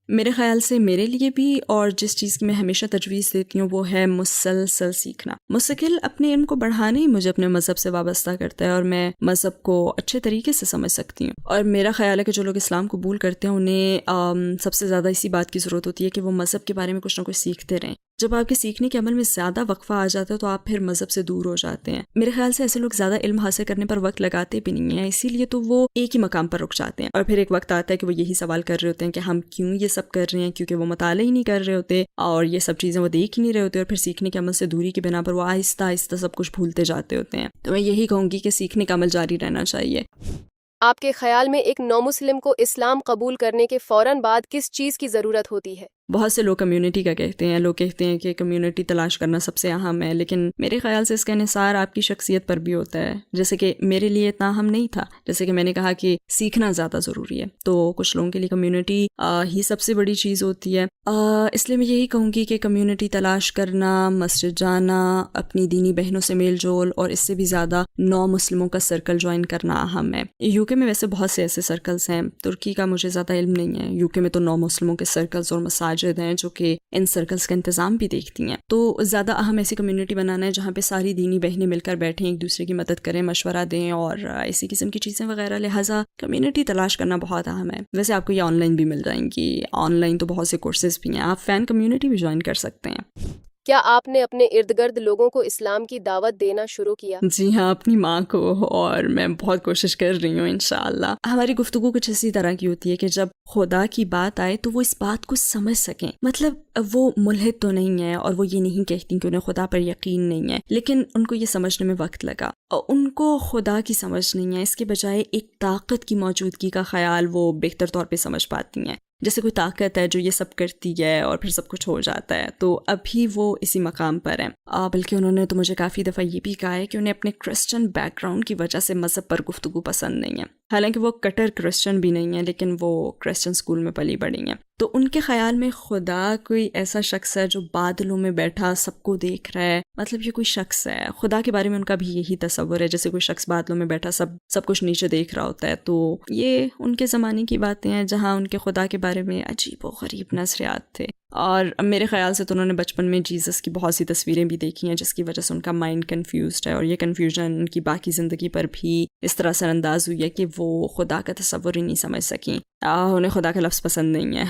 میرے خیال سے میرے لیے بھی, اور جس چیز کی میں ہمیشہ تجویز دیتی ہوں وہ ہے مسلسل سیکھنا. مستقل اپنے علم کو بڑھانا ہی مجھے اپنے مذہب سے وابستہ کرتا ہے اور میں مذہب کو اچھے طریقے سے سمجھ سکتی ہوں. اور میرا خیال ہے کہ جو لوگ اسلام قبول کرتے ہیں انہیں سب سے زیادہ اسی بات کی ضرورت ہوتی ہے کہ وہ مذہب کے بارے میں کچھ نہ کچھ سیکھتے رہیں. جب آپ کے سیکھنے کے عمل میں زیادہ وقفہ آ جاتا ہے تو آپ پھر مذہب سے دور ہو جاتے ہیں. میرے خیال سے ایسے لوگ زیادہ علم حاصل کرنے پر وقت لگاتے بھی نہیں ہیں, اسی لیے تو وہ ایک ہی مقام پر رک جاتے ہیں. اور پھر ایک وقت آتا ہے کہ وہ یہی سوال کر رہے ہوتے ہیں کہ ہم کیوں یہ سب کر رہے ہیں, کیونکہ وہ مطالعہ ہی نہیں کر رہے ہوتے اور یہ سب چیزیں وہ دیکھ ہی نہیں رہے ہوتے, اور پھر سیکھنے کے عمل سے دوری کی بنا پر وہ آہستہ آہستہ سب کچھ بھولتے جاتے ہوتے ہیں. تو میں یہی کہوں گی کہ سیکھنے کا عمل جاری رہنا چاہیے. آپ کے خیال میں ایک نو مسلم کو اسلام قبول کرنے کے فوراً بعد کس چیز کی ضرورت ہوتی ہے؟ بہت سے لوگ کمیونٹی کا کہتے ہیں. لوگ کہتے ہیں کہ کمیونٹی تلاش کرنا سب سے اہم ہے, لیکن میرے خیال سے اس کا انحصار آپ کی شخصیت پر بھی ہوتا ہے. جیسے کہ میرے لیے اتنا اہم نہیں تھا, جیسے کہ میں نے کہا کہ سیکھنا زیادہ ضروری ہے, تو کچھ لوگوں کے لیے کمیونٹی ہی سب سے بڑی چیز ہوتی ہے. اس لیے میں یہی کہوں گی کہ کمیونٹی تلاش کرنا, مسجد جانا, اپنی دینی بہنوں سے میل جول, اور اس سے بھی زیادہ نو مسلموں کا سرکل جوائن کرنا اہم ہے. یو کے میں ویسے بہت سے ایسے سرکلز ہیں, ترکی کا مجھے زیادہ علم نہیں ہے. یو کے میں تو 9 مسلموں کے سرکلز اور مساجد ہیں جو کہ ان سرکلز کا انتظام بھی دیکھتی ہیں. تو زیادہ اہم ایسی کمیونٹی بنانا ہے جہاں پہ ساری دینی بہنیں مل کر بیٹھیں, ایک دوسرے کی مدد کریں, مشورہ دیں اور اسی قسم کی چیزیں وغیرہ. لہٰذا کمیونٹی تلاش کرنا بہت اہم ہے. ویسے آپ کو یہ آن لائن بھی مل جائیں گی, آن لائن تو بہت سے کورسز بھی ہیں, آپ فین کمیونٹی بھی جوائن کر سکتے ہیں. کیا آپ نے اپنے ارد گرد لوگوں کو اسلام کی دعوت دینا شروع کیا؟ جی ہاں, اپنی ماں کو, اور میں بہت کوشش کر رہی ہوں انشاءاللہ. ہماری گفتگو کچھ اسی طرح کی ہوتی ہے کہ جب خدا کی بات آئے تو وہ اس بات کو سمجھ سکیں. مطلب وہ ملحد تو نہیں ہے اور وہ یہ نہیں کہتی کہ انہیں خدا پر یقین نہیں ہے, لیکن ان کو یہ سمجھنے میں وقت لگا. اور ان کو خدا کی سمجھ نہیں ہے, اس کے بجائے ایک طاقت کی موجودگی کا خیال وہ بہتر طور پہ سمجھ پاتی ہیں. جیسے کوئی طاقت ہے جو یہ سب کرتی ہے اور پھر سب کچھ ہو جاتا ہے. تو ابھی وہ اسی مقام پر ہیں. بلکہ انہوں نے تو مجھے کافی دفعہ یہ بھی کہا ہے کہ انہیں اپنے کرسچن بیک گراؤنڈ کی وجہ سے مذہب پر گفتگو پسند نہیں ہے. حالانکہ وہ کٹر کرسچن بھی نہیں ہیں, لیکن وہ کرسچن اسکول میں پلی بڑھی ہیں. تو ان کے خیال میں خدا کوئی ایسا شخص ہے جو بادلوں میں بیٹھا سب کو دیکھ رہا ہے. مطلب یہ کوئی شخص ہے. خدا کے بارے میں ان کا بھی یہی تصور ہے, جیسے کوئی شخص بادلوں میں بیٹھا سب کچھ نیچے دیکھ رہا ہوتا ہے. تو یہ ان کے زمانے کی باتیں ہیں جہاں ان کے خدا کے بارے میں عجیب و غریب نظریات تھے. اور میرے خیال سے تو انہوں نے بچپن میں جیزس کی بہت سی تصویریں بھی دیکھی ہیں جس کی وجہ سے ان کا مائنڈ کنفیوزڈ ہے، اور یہ کنفیوژن ان کی باقی زندگی پر بھی اس طرح اثر انداز ہوئی ہے کہ وہ خدا کا تصور ہی نہیں سمجھ سکیں، انہیں خدا کا لفظ پسند نہیں ہے۔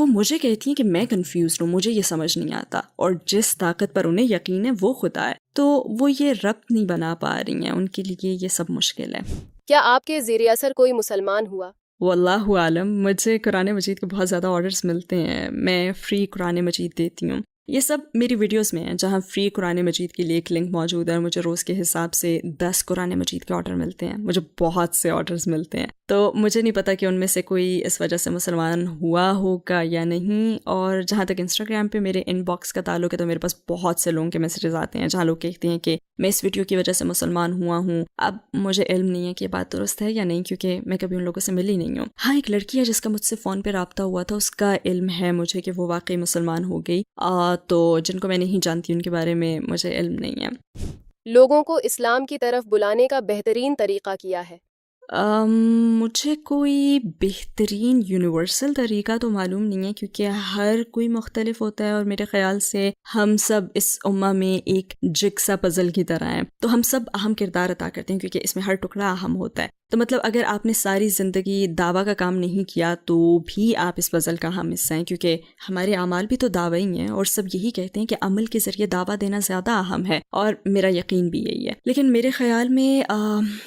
وہ مجھے کہتی ہیں کہ میں کنفیوزڈ ہوں، مجھے یہ سمجھ نہیں آتا، اور جس طاقت پر انہیں یقین ہے وہ خدا ہے، تو وہ یہ ربط نہیں بنا پا رہی ہیں، ان کے لیے یہ سب مشکل ہے۔ کیا آپ کے زیر اثر کوئی مسلمان ہوا؟ واللہ عالم، مجھے قرآن مجید کے بہت زیادہ آرڈرز ملتے ہیں، میں فری قرآن مجید دیتی ہوں، یہ سب میری ویڈیوز میں ہیں جہاں فری قرآن مجید کے لیے ایک لنک موجود ہے، اور مجھے روز کے حساب سے 10 قرآن مجید کے آرڈر ملتے ہیں، مجھے بہت سے آرڈرز ملتے ہیں، تو مجھے نہیں پتا کہ ان میں سے کوئی اس وجہ سے مسلمان ہوا ہوگا یا نہیں۔ اور جہاں تک انسٹاگرام پہ میرے ان باکس کا تعلق ہے تو میرے پاس بہت سے لوگوں کے میسیجز آتے ہیں جہاں لوگ کہتے ہیں کہ میں اس ویڈیو کی وجہ سے مسلمان ہوا ہوں۔ اب مجھے علم نہیں ہے کہ یہ بات درست ہے یا نہیں، کیونکہ میں کبھی ان لوگوں سے ملی نہیں ہوں۔ ہاں، ایک لڑکی ہے جس کا مجھ سے فون پہ رابطہ ہوا تھا، اس کا علم ہے مجھے کہ وہ واقعی مسلمان ہو گئی، تو جن کو میں نہیں جانتی ان کے بارے میں مجھے علم نہیں ہے۔ لوگوں کو اسلام کی طرف بلانے کا بہترین طریقہ کیا ہے؟ مجھے کوئی بہترین یونیورسل طریقہ تو معلوم نہیں ہے، کیونکہ ہر کوئی مختلف ہوتا ہے، اور میرے خیال سے ہم سب اس امہ میں ایک جگسا پزل کی طرح ہیں، تو ہم سب اہم کردار ادا کرتے ہیں کیونکہ اس میں ہر ٹکڑا اہم ہوتا ہے۔ تو مطلب اگر آپ نے ساری زندگی دعویٰ کا کام نہیں کیا تو بھی آپ اس پزل کا اہم حصہ ہیں، کیونکہ ہمارے اعمال بھی تو دعویٰ ہی ہیں، اور سب یہی کہتے ہیں کہ عمل کے ذریعے دعویٰ دینا زیادہ اہم ہے، اور میرا یقین بھی یہی ہے۔ لیکن میرے خیال میں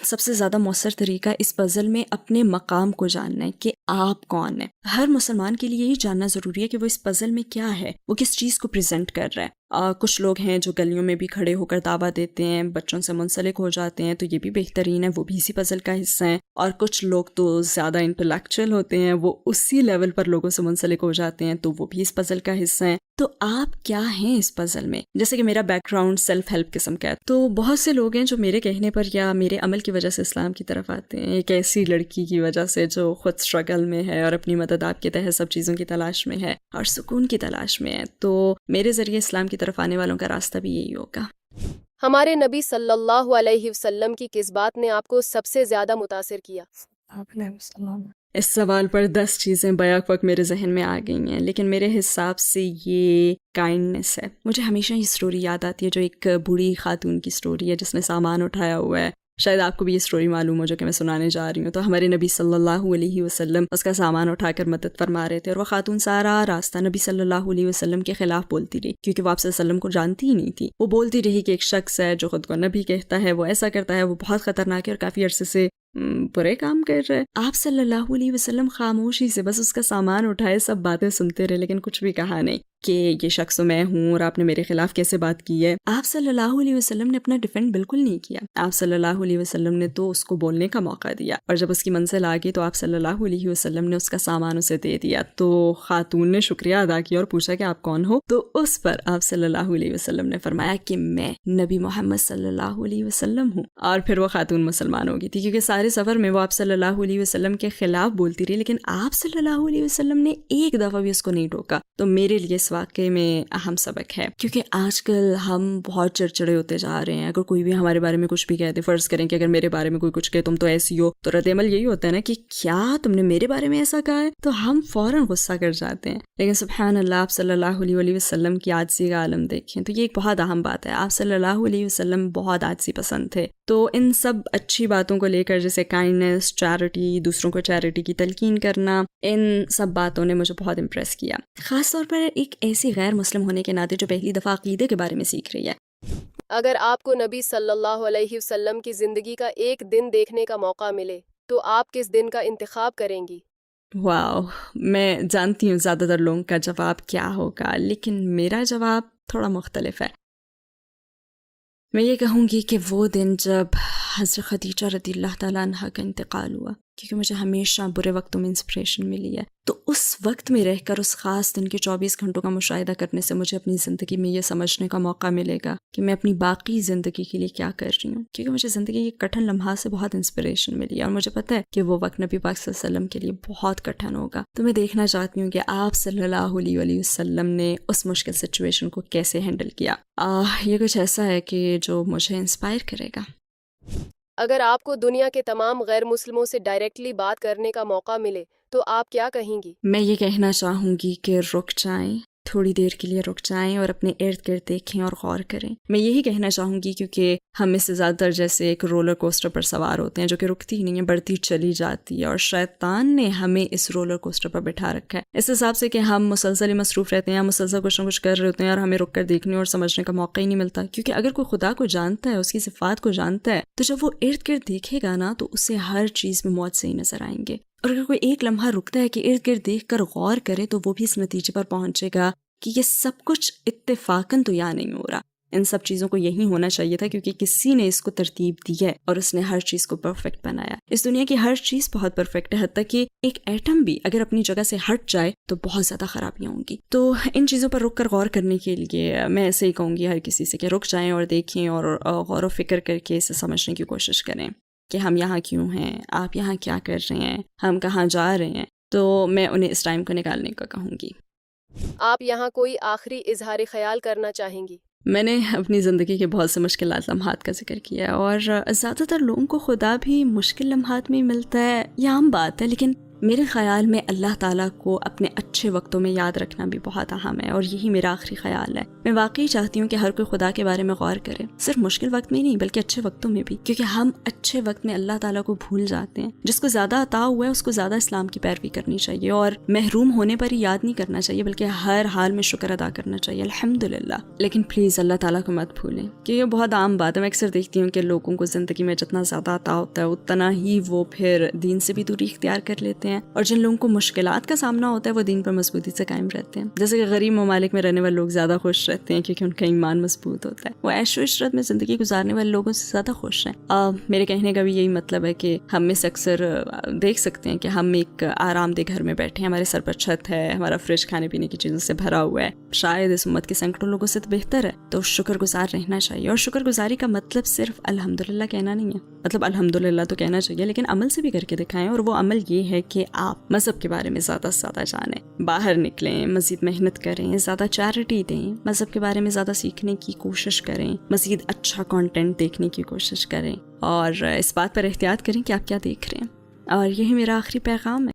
سب سے زیادہ مؤثر طریقہ اس پزل میں اپنے مقام کو جاننا ہے کہ آپ کون ہیں۔ ہر مسلمان کے لیے یہی جاننا ضروری ہے کہ وہ اس پزل میں کیا ہے، وہ کس چیز کو پریزنٹ کر رہا ہے۔ کچھ لوگ ہیں جو گلیوں میں بھی کھڑے ہو کر دعویٰ دیتے ہیں، بچوں سے منسلک ہو جاتے ہیں، تو یہ بھی بہترین ہے، وہ بھی اسی پزل کا حصہ ہیں۔ اور کچھ لوگ تو زیادہ انٹلیکچوئل ہوتے ہیں، وہ اسی لیول پر لوگوں سے منسلک ہو جاتے ہیں، تو وہ بھی اس پزل کا حصہ ہیں۔ تو آپ کیا ہیں اس پزل میں؟ جیسے کہ میرا بیک گراؤنڈ سیلف ہیلپ قسم کا ہے، تو بہت سے لوگ ہیں جو میرے کہنے پر یا میرے عمل کی وجہ سے اسلام کی طرف آتے ہیں، ایک ایسی لڑکی کی وجہ سے جو خود اسٹرگل میں ہے اور اپنی مدد آپ کے تحت سب چیزوں کی تلاش میں ہے اور سکون کی تلاش میں ہے، تو میرے ذریعے اسلام کی طرف آنے والوں کا راستہ بھی یہی ہوگا۔ ہمارے نبی صلی اللہ علیہ وسلم کی کس بات نے آپ کو سب سے زیادہ متاثر کیا؟ اس سوال پر 10 چیزیں بیک وقت میرے ذہن میں آ گئی ہیں، لیکن میرے حساب سے یہ کائنڈنس ہے۔ مجھے ہمیشہ یہ سٹوری یاد آتی ہے جو ایک بوڑھی خاتون کی سٹوری ہے جس نے سامان اٹھایا ہوا ہے، شاید آپ کو بھی یہ سٹوری معلوم ہو جو کہ میں سنانے جا رہی ہوں۔ تو ہمارے نبی صلی اللہ علیہ وسلم اس کا سامان اٹھا کر مدد فرما رہے تھے، اور وہ خاتون سارا راستہ نبی صلی اللہ علیہ وسلم کے خلاف بولتی رہی، کیونکہ وہ آپ صلی اللہ علیہ وسلم کو جانتی ہی نہیں تھی۔ وہ بولتی رہی کہ ایک شخص ہے جو خود کو نبی کہتا ہے، وہ ایسا کرتا ہے، وہ بہت خطرناک ہے اور کافی عرصے سے برے کام کر رہے۔ آپ صلی اللہ علیہ وسلم خاموشی سے بس اس کا سامان اٹھائے، سب باتیں سنتے رہے، لیکن کچھ بھی کہا نہیں کہ یہ شخص میں ہوں اور آپ نے میرے خلاف کیسے بات کی ہے۔ آپ صلی اللہ علیہ وسلم نے اپنا ڈیفینڈ بالکل نہیں کیا، آپ صلی اللہ علیہ وسلم نے تو اس کو بولنے کا موقع دیا، اور جب اس کی منزل آ گئی تو آپ صلی اللہ علیہ وسلم نے اس کا سامان اسے دے دیا۔ تو خاتون نے شکریہ ادا کیا اور پوچھا کہ آپ کون ہو، تو اس پر آپ صلی اللہ علیہ وسلم نے فرمایا کہ میں نبی محمد صلی اللہ علیہ وسلم ہوں، اور پھر وہ خاتون مسلمان ہو گئی تھی، کیونکہ سارے سفر میں وہ آپ صلی اللہ علیہ وسلم کے خلاف بولتی رہی، لیکن آپ صلی اللہ علیہ وسلم نے ایک دفعہ بھی اس کو نہیں ٹوکا۔ تو میرے لیے اس واقعے میں اہم سبق ہے، کیونکہ آج کل ہم بہت چڑچڑے ہوتے جا رہے ہیں۔ اگر کوئی بھی ہمارے بارے میں کچھ بھی کہتے، فرض کریں کہ اگر میرے بارے میں کوئی کچھ کہے تم تو ایسی ہو، تو رد عمل یہی ہوتا ہے نا کہ کیا تم نے میرے بارے میں ایسا کہا ہے، تو ہم فوراً غصہ کر جاتے ہیں۔ لیکن سبحان اللہ، آپ صلی اللہ علیہ وسلم کی عاجزی کا عالم دیکھیں، تو یہ ایک بہت اہم بات ہے۔ آپ صلی اللہ علیہ وسلم بہت عاجزی پسند تھے، تو ان سب اچھی باتوں کو لے کر، جیسے کائنڈنس، چیریٹی، دوسروں کو چیریٹی کی تلقین کرنا، ان سب باتوں نے مجھے بہت امپریس کیا، خاص طور پر ایک ایسی غیر مسلم ہونے کے ناطے جو پہلی دفعہ عقیدے کے بارے میں سیکھ رہی ہے۔ اگر آپ کو نبی صلی اللہ علیہ وسلم کی زندگی کا ایک دن دیکھنے کا موقع ملے تو آپ کس دن کا انتخاب کریں گی؟ واو، میں جانتی ہوں زیادہ تر لوگوں کا جواب کیا ہوگا، لیکن میرا جواب تھوڑا مختلف ہے۔ میں یہ کہوں گی کہ وہ دن جب حضرت خدیجہ رضی اللہ تعالیٰ عنہ کا انتقال ہوا، کیونکہ مجھے ہمیشہ برے وقتوں میں انسپریشن ملی ہے، تو اس وقت میں رہ کر اس خاص دن کے 24 گھنٹوں کا مشاہدہ کرنے سے مجھے اپنی زندگی میں یہ سمجھنے کا موقع ملے گا کہ میں اپنی باقی زندگی کے لیے کیا کر رہی ہوں، کیونکہ مجھے زندگی کے کٹھن لمحات سے بہت انسپریشن ملی ہے، اور مجھے پتہ ہے کہ وہ وقت نبی پاک صلی اللہ علیہ وسلم کے لیے بہت کٹھن ہوگا۔ تو میں دیکھنا چاہتی ہوں کہ آپ صلی اللہ علیہ وسلم نے اس مشکل سچویشن کو کیسے ہینڈل کیا۔ یہ کچھ ایسا ہے کہ جو مجھے انسپائر کرے گا۔ اگر آپ کو دنیا کے تمام غیر مسلموں سے ڈائریکٹلی بات کرنے کا موقع ملے تو آپ کیا کہیں گی؟ میں یہ کہنا چاہوں گی کہ رک جائیں، تھوڑی دیر کے لیے رک جائیں اور اپنے ارد گرد دیکھیں اور غور کریں. میں یہی کہنا چاہوں گی کیونکہ ہم میں سے زیادہ تر جیسے ایک رولر کوسٹر پر سوار ہوتے ہیں جو کہ رکتی ہی نہیں ہے، بڑھتی چلی جاتی ہے، اور شیطان نے ہمیں اس رولر کوسٹر پر بٹھا رکھا ہے اس حساب سے کہ ہم مسلسل مصروف رہتے ہیں، ہم مسلسل کچھ نہ کچھ کر رہے ہوتے ہیں اور ہمیں رک کر دیکھنے اور سمجھنے کا موقع ہی نہیں ملتا. کیونکہ اگر کوئی خدا کو جانتا ہے، اس کی صفات کو جانتا ہے، تو جب وہ ارد گرد دیکھے گا نا تو اسے ہر چیز میں موت سے ہی نظر آئیں گے. اور اگر کوئی ایک لمحہ رکتا ہے کہ ارد گرد دیکھ کر غور کرے تو وہ بھی اس نتیجے پر پہنچے گا کہ یہ سب کچھ اتفاقاً تو یہاں نہیں ہو رہا، ان سب چیزوں کو یہی ہونا چاہیے تھا کیونکہ کسی نے اس کو ترتیب دی ہے اور اس نے ہر چیز کو پرفیکٹ بنایا. اس دنیا کی ہر چیز بہت پرفیکٹ ہے، حتیٰ کہ ایک ایٹم بھی اگر اپنی جگہ سے ہٹ جائے تو بہت زیادہ خرابیاں ہوں گی. تو ان چیزوں پر رک کر غور کرنے کے لیے میں ایسے ہی کہوں گی ہر کسی سے کہ رک جائیں اور دیکھیں اور غور و فکر کر کے اسے سمجھنے کی کوشش کریں کہ ہم یہاں کیوں ہیں، آپ یہاں کیا کر رہے ہیں، ہم کہاں جا رہے ہیں. تو میں انہیں اس ٹائم کو نکالنے کا کہوں گی. آپ یہاں کوئی آخری اظہار خیال کرنا چاہیں گی؟ میں نے اپنی زندگی کے بہت سے مشکلات لمحات کا ذکر کیا ہے، اور زیادہ تر لوگوں کو خدا بھی مشکل لمحات میں ملتا ہے، یہ عام بات ہے، لیکن میرے خیال میں اللہ تعالیٰ کو اپنے اچھے وقتوں میں یاد رکھنا بھی بہت اہم ہے، اور یہی میرا آخری خیال ہے. میں واقعی چاہتی ہوں کہ ہر کوئی خدا کے بارے میں غور کرے، صرف مشکل وقت میں نہیں بلکہ اچھے وقتوں میں بھی، کیونکہ ہم اچھے وقت میں اللہ تعالیٰ کو بھول جاتے ہیں. جس کو زیادہ عطا ہوا ہے اس کو زیادہ اسلام کی پیروی کرنی چاہیے، اور محروم ہونے پر ہی یاد نہیں کرنا چاہیے بلکہ ہر حال میں شکر ادا کرنا چاہیے، الحمدللہ. لیکن پلیز اللہ تعالیٰ کو مت بھولیں، کہ یہ بہت عام بات ہے. میں اکثر دیکھتی ہوں کہ لوگوں کو زندگی میں جتنا زیادہ عطا ہوتا ہے اتنا ہی وہ پھر دین سے بھی دوری اختیار کر لیتے ہیں، اور جن لوگوں کو مشکلات کا سامنا ہوتا ہے وہ دین پر مضبوطی سے قائم رہتے ہیں. جیسے کہ غریب ممالک میں رہنے والے لوگ زیادہ خوش رہتے ہیں کیونکہ ان کا ایمان مضبوط ہوتا ہے، وہ عیش و عشرت میں زندگی گزارنے والے لوگوں سے زیادہ خوش ہیں. میرے کہنے کا بھی یہی مطلب ہے کہ ہم میں سے اکثر دیکھ سکتے ہیں کہ ہم ایک آرام دہ گھر میں بیٹھے ہیں، ہمارے سر پر چھت ہے، ہمارا فریج کھانے پینے کی چیزوں سے بھرا ہوا ہے، شاید اس امت کے سینکڑوں لوگوں سے تو بہتر ہے. تو شکر گزار رہنا چاہیے، اور شکر گزاری کا مطلب صرف الحمدللہ کہنا نہیں ہے. مطلب الحمدللہ تو کہنا چاہیے لیکن عمل سے بھی کر کے دکھائیں، اور وہ عمل یہ ہے کہ آپ مذہب کے بارے میں زیادہ سے زیادہ جانیں، باہر نکلیں، مزید محنت کریں، زیادہ چیریٹی دیں، مذہب کے بارے میں زیادہ سیکھنے کی کوشش کریں، مزید اچھا کنٹینٹ دیکھنے کی کوشش کریں، اور اس بات پر احتیاط کریں کہ آپ کیا دیکھ رہے ہیں. اور یہی میرا آخری پیغام ہے.